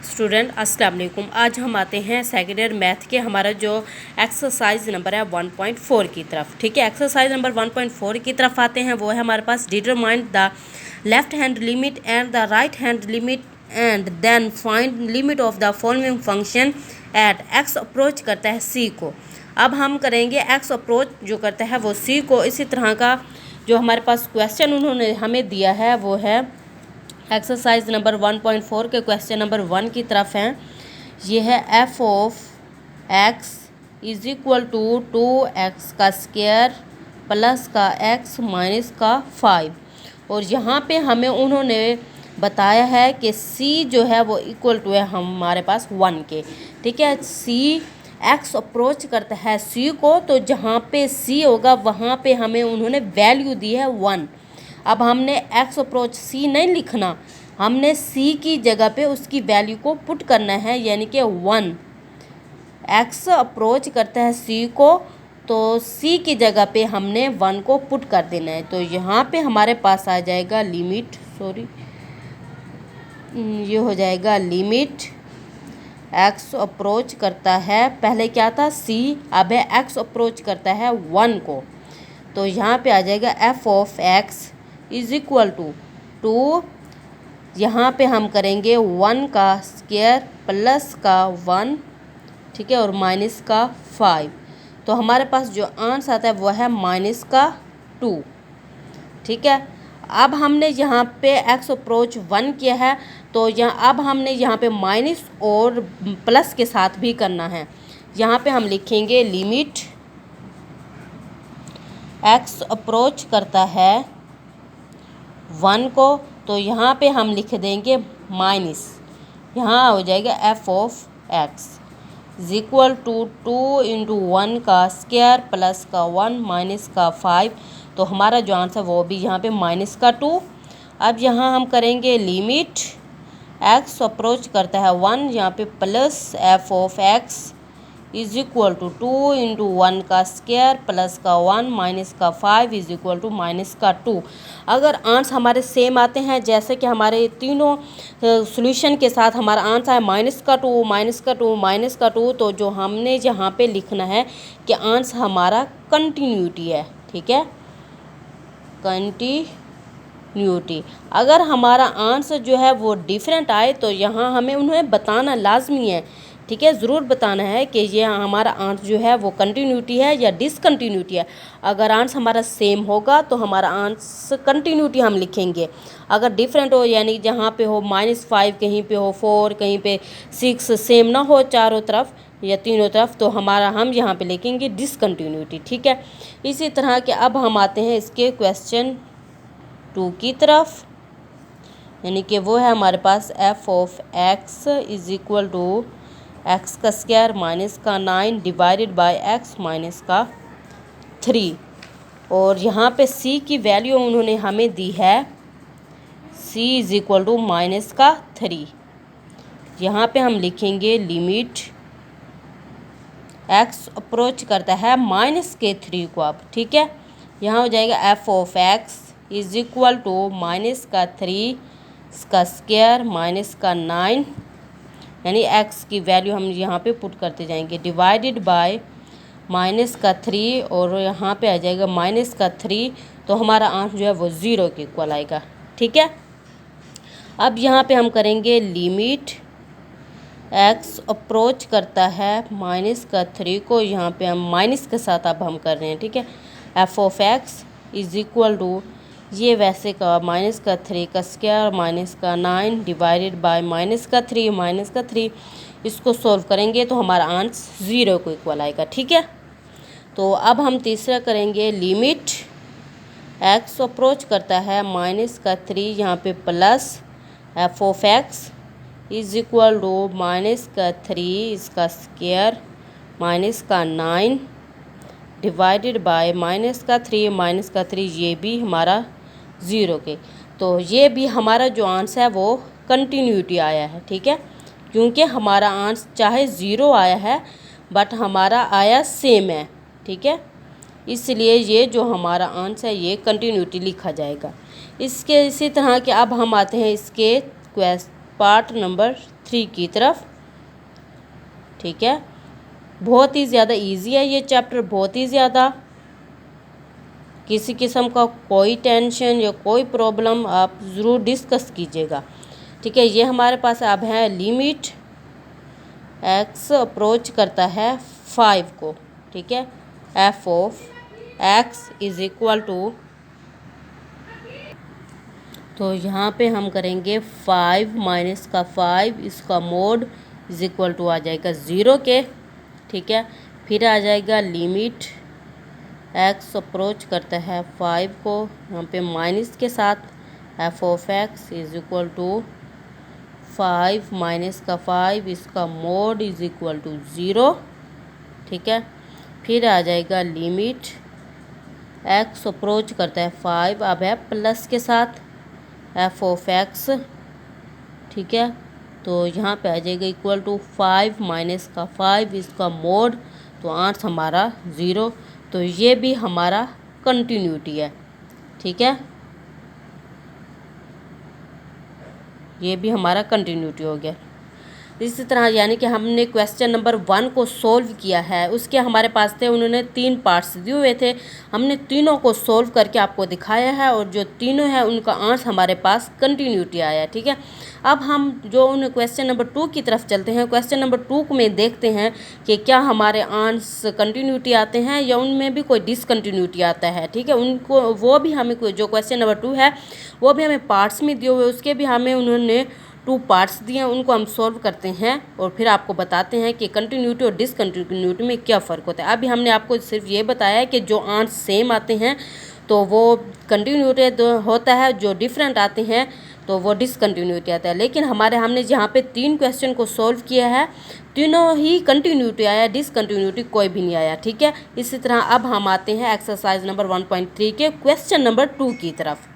Student अस्सलाम वालेकुम। आज हम आते हैं सेकेंड ईयर मैथ के हमारा जो एक्सरसाइज नंबर है 1.4 की तरफ। ठीक है, एक्सरसाइज नंबर 1.4 की तरफ आते हैं। वो है हमारे पास determine the left hand limit and the right hand limit and then find limit of the following function at x approach करता है सी को। अब हम करेंगे एक्स अप्रोच जो करता है वो सी को। इसी तरह का जो हमारे पास क्वेश्चन उन्होंने हमें दिया है वो है एक्सरसाइज नंबर 1.4 के क्वेश्चन नंबर 1 की तरफ हैं। ये है f of x is equal to 2x का स्क्वायर प्लस का x माइनस का 5। और यहाँ पे हमें उन्होंने बताया है कि c जो है वो इक्वल टू है हमारे पास 1 के। ठीक है, c x अप्रोच करता है c को, तो जहाँ पे c होगा वहाँ पे हमें उन्होंने वैल्यू दी है 1। अब हमने x अप्रोच c नहीं लिखना, हमने c की जगह पे उसकी वैल्यू को पुट करना है, यानी कि 1। x अप्रोच करता है c को, तो c की जगह पे हमने 1 को पुट कर देना है। तो यहाँ पे हमारे पास आ जाएगा लिमिट, ये हो जाएगा लिमिट x अप्रोच करता है, पहले क्या था c, अब है x अप्रोच करता है 1 को। तो यहाँ पे आ जाएगा f of x is equal to 2, यहाँ पे हम करेंगे 1 का स्क्वायर प्लस का 1, ठीक है, और माइनस का 5। तो हमारे पास जो आंसर आता है वो है माइनस का 2। ठीक है, अब हमने यहाँ पे x अप्रोच 1 किया है, तो अब हमने यहाँ पे माइनस और प्लस के साथ भी करना है। यहाँ पे हम लिखेंगे लिमिट x अप्रोच करता है 1 को, तो यहाँ पे हम लिख देंगे माइनस, यहाँ हो जाएगा f of x is equal to 2 into 1 का स्क्वायर प्लस का 1 माइनस का 5। तो हमारा जो आंसर वो भी यहाँ पे माइनस का 2। अब यहाँ हम करेंगे लिमिट x अप्रोच करता है 1, यहाँ पे plus f of x is equal to 2 into 1 का स्क्वायर प्लस का 1 माइनस का 5 इज इक्वल टू माइनस का 2। अगर आंसर हमारे सेम आते हैं, जैसे कि हमारे तीनों सॉल्यूशन के साथ हमारा आंसर है माइनस का 2 माइनस का 2 माइनस का 2, तो जो हमने यहाँ पे लिखना है कि आंसर हमारा कंटिन्यूटी है। ठीक है, कंटिन्यूटी। अगर हमारा आंसर जो है वो डिफरेंट आए तो यहाँ हमें उन्हें बताना लाजमी है। ठीक है, ज़रूर बताना है कि ये हमारा आंसर जो है वो कंटिन्यूटी है या डिसकंटिन्यूटी है। अगर आंसर हमारा सेम होगा तो हमारा आंसर कंटिन्यूटी हम लिखेंगे। अगर डिफरेंट हो, यानी जहाँ पे हो -5, कहीं पे हो 4, कहीं पे 6, सेम ना हो चारों तरफ या तीनों तरफ, तो हम यहाँ पे लिखेंगे डिसकंटिन्यूटी। ठीक है, इसी तरह के अब हम आते हैं इसके क्वेश्चन 2 की तरफ, यानी कि वो है हमारे पास f of x is equal to x का स्क्वायर माइनस का 9 डिवाइडेड बाय x माइनस का 3। और यहाँ पे c की वैल्यू उन्होंने हमें दी है c is equal to minus का 3। यहाँ पे हम लिखेंगे लिमिट x अप्रोच करता है माइनस के 3 को। अब ठीक है, यहाँ हो जाएगा f of x is equal to minus का 3 का स्क्वायर माइनस का 9, यानी x की वैल्यू हम यहाँ पे पुट करते जाएंगे, डिवाइडेड बाय माइनस का 3, और यहाँ पे आ जाएगा माइनस का 3। तो हमारा आंसर जो है वो 0 के इक्वल आएगा। ठीक है, अब यहाँ पे हम करेंगे लिमिट x अप्रोच करता है माइनस का 3 को, यहाँ पे हम माइनस के साथ अब हम कर रहे हैं। ठीक है, f of x is equal to, ये वैसे का माइनस का 3 का स्क्वायर माइनस का 9 डिवाइडेड बाय माइनस का 3, इसको सॉल्व करेंगे तो हमारा आंसर 0 को इक्वल आएगा। ठीक है, तो अब हम तीसरा करेंगे लिमिट x अप्रोच करता है माइनस का 3, यहाँ पे plus f of x is equal to minus का 3 इसका स्क्वायर माइनस का 9 डिवाइडेड बाय माइनस का 3, ये भी हमारा 0 के। तो ये भी हमारा जो आंसर है वो कंटिन्यूटी आया है। ठीक है, क्योंकि हमारा आंसर चाहे 0 आया है बट हमारा आया सेम है। ठीक है, इसलिए ये जो हमारा आंसर है ये कंटिन्यूटी लिखा जाएगा। इसी तरह के अब हम आते हैं इसके पार्ट नंबर 3 की तरफ। ठीक है, बहुत ही ज़्यादा इजी है ये चैप्टर, बहुत ही ज़्यादा। किसी किस्म का कोई टेंशन या कोई प्रॉब्लम आप ज़रूर डिस्कस कीजिएगा। ठीक है, ये हमारे पास अब है लिमिट x अप्रोच करता है 5 को। ठीक है, f of x is equal to, तो यहाँ पे हम करेंगे 5 माइनस का 5, इसका मोड इज इक्वल टू आ जाएगा 0 के। ठीक है, फिर आ जाएगा लिमिट x अप्रोच करता है 5 को, यहाँ पे माइनस के साथ f of x is equal to 5 minus का 5, इसका मोड इज इक्वल टू 0। ठीक है, फिर आ जाएगा लिमिट x अप्रोच करता है 5, अब है प्लस के साथ f ऑफ x। ठीक है, तो यहाँ पे आ जाएगा इक्वल टू 5 माइनस का 5, इसका मोड, तो आंसर हमारा 0। तो ये भी हमारा कंटिन्यूटी है। ठीक है, ये भी हमारा कंटिन्यूटी हो गया। इसी तरह यानी कि हमने क्वेश्चन नंबर 1 को सॉल्व किया है, उसके हमारे पास थे, उन्होंने 3 पार्ट्स दिए हुए थे, हमने तीनों को सॉल्व करके आपको दिखाया है और जो तीनों हैं उनका आंसर हमारे पास कंटिन्यूटी आया है। ठीक है, अब हम जो उन क्वेश्चन नंबर 2 की तरफ चलते हैं। क्वेश्चन नंबर 2 में देखते हैं कि क्या हमारे आंसर कंटिन्यूटी आते हैं या उनमें भी कोई डिसकंटिन्यूटी आता है। ठीक है, उनको वो भी हमें जो क्वेश्चन नंबर 2 है वो भी हमें पार्ट्स में दिए हुए, उसके भी हमें उन्होंने 2 पार्ट्स दिए हैं, उनको हम सॉल्व करते हैं और फिर आपको बताते हैं कि कंटिन्यूटी और डिसकंटिन्यूटी में क्या फ़र्क होता है। अभी हमने आपको सिर्फ ये बताया है कि जो आंसर सेम आते हैं तो वो कंटिन्यूटी होता है, जो डिफरेंट आते हैं तो वो डिसकंटिन्यूटी आता है। लेकिन हमने जहाँ पे 3 क्वेश्चन को सॉल्व किया है, तीनों ही कंटिन्यूटी आया, डिसकंटिन्यूटी कोई भी नहीं आया। ठीक है, इसी तरह अब हम आते हैं एक्सरसाइज नंबर 1.3 के क्वेश्चन नंबर 2 की तरफ।